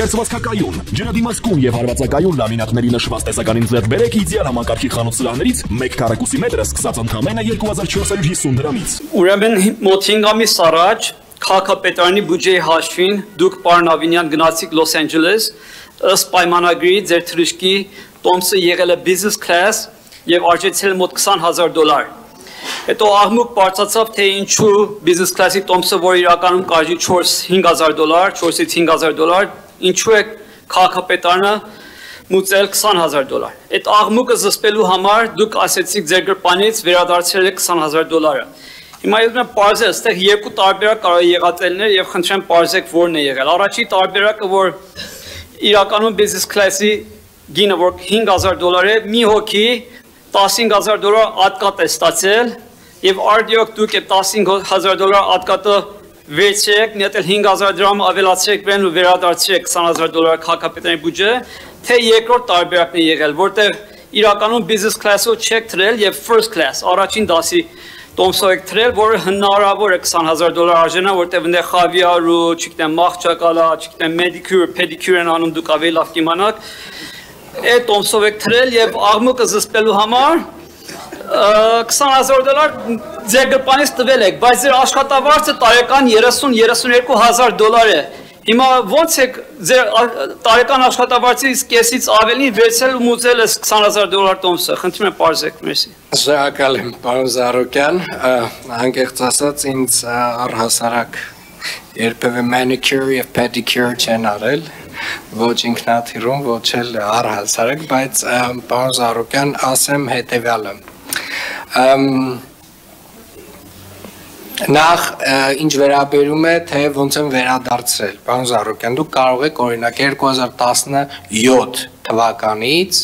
Քերծվածքակայուն, ջրադիմացկուն եւ հարվածակայուն լամինատների նշված տեսականին ձեռք բերեք իդեալ համակարգի խանութ սրահներից 1 քառակուսի մետրը սկսած ընդամենը 2450 դրամից։ Ուրեմն մոտ 5 ամիս առաջ քաղաքապետարանի բյուջեի հաշվին դուք պարոն Ավինյան գնացիք Լոս Անջելես, ըստ պայմանագրի ձեր թռիչքի տոմսը եղել է business class եւ արժեցել մոտ $20,000։ Հետո աղմուկ բարձրացավ, թե ինչու business class-ի տոմսը, որ իրականում կարժի $4,000, 4-ից $5,000, ինչու է քաղաքապետարանը մուծել $20,000։ Այդ աղմուկը զսպելու համար դուք ասեցիք ձեր գրպանից վերադարձրել եք $20,000։ Հիմա ես մեն պարզել, այստեղ երկու տարբերակ կարող է եղածելներ եւ խնդրեմ պարզեք որն է եղել։ Առաջի տարբերակը, որ իրականում business class-ի գինը, որ $5,000 է, մի հոգի $15,000 ատկատ է ստացել եւ արդյոք դուք այդ $15,000 ատկատը վերցրեք, մի հատ էլ $5,000 ավելացրեք վրան ու վերադարձրեք $20,000 քաղաքապետարանի բյուջե, թե երկրորդ տարբերակն է եղել, որտեղ իրականում business class-ով չեք թրել եւ first class, առաջին դասի տոմսով եք թրել, որը հնարավոր է $20,000 արժենա, որտեղ այնտեղ խավիար ու, չգիտեմ, մաղճակալա, չգիտեմ, manicure, pedicure են անում, դուք ավելի լավ կիմանաք։ Այդ տոմսով եք թրել եւ աղմուկը զսպելու համար $20,000 ձեր գրպանից տվել եք, բայց ձեր աշխատավարձը տարեկան $30,000-32,000 է։ Հիմա ո՞նց եք ձեր տարեկան աշխատավարձից կեսից ավելին վերցել ու մուծել այս $20,000 տոմսը։ Խնդրում եմ պարզեք, մերսի։ Շնորհակալ եմ, պարոն Զարուկյան, անկեղծ ասած ինձ առհասարակ երբևէ manicure եւ pedicure չեն արել, ոչ ինքնաթիռում, ոչ էլ առհասարակ, բայց պարոն Զարուկյան, ասեմ հետեւյալը։ Նախ ինչ վերաբերում է, թե ոնց են վերադարձրել, պարոն Զարուկյան, դուք կարող եք օրինակ 2017 թվականից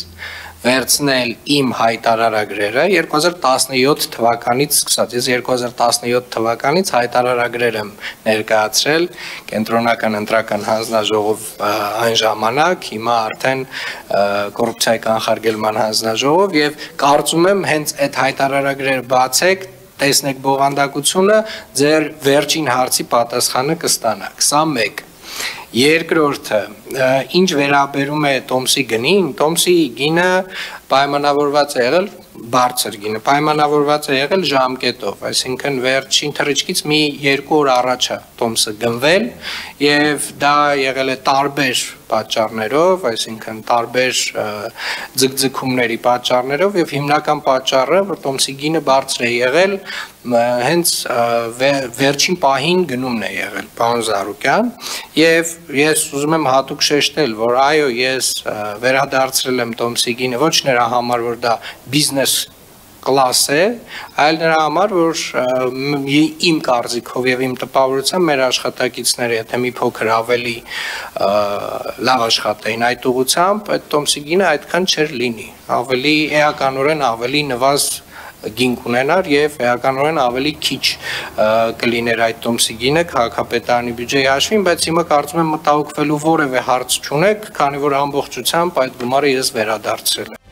վերցնել իմ հայտարարագրերը 2017 թվականից սկսած, ես 2017 թվականից հայտարարագրեր եմ ներկայացրել կենտրոնական ընտրական հանձնաժողով այն ժամանակ, հիմա արդեն կոռուպցիայի կանխարգելման հանձնաժողով եւ կարծում եմ հենց այդ հայտարարագրերը բացեք տեսնեք բովանդակությունը, ձեր վերջին հարցի պատասխանը կստանաք, սա մեկ։ Երկրորդը, ինչ վերաբերում է տոմսի գնին, տոմսի գինը պայմանավորված է եղել բարձր գինը, պայմանավորված է եղել ժամկետով, այսինքն վերջին թռիչքից մի 2 օր առաջ է տոմսը գնվել եւ դա եղել է տարբեր պատճառներով, այսինքն տարբեր ձգձգումների պատճառներով եւ հիմնական պատճառը, որ տոմսի գինը բարձր է եղել, հենց վերջին պահին գնումն է եղել, պարոն Զարուկյան, եւ ես ուզում եմ հատուկ շեշտել, որ այո, ես վերադարձրել եմ տոմսի գինը ոչ նրա համար, որ դա բիզնես կլաս է, այլ նրա համար, որ իմ կարծիքով եւ իմ տպավորությամբ մեր աշխատակիցները, եթե մի փոքր ավելի լավ աշխատեին այդ ուղղությամբ, այդ տոմսի գինը այդքան չէր լինի, ավելի էականորեն ավելի նվազ գին կունենար եւ էականորեն ավելի քիչ կլիներ այդ տոմսի գինը քաղաքապետարանի բյուջեի հաշվին, բայց հիմա կարծում եմ մտահոգվելու որևէ հարց չունեք, քանի որ ամբողջությամբ այդ գումարը ես վերադարձրել եմ։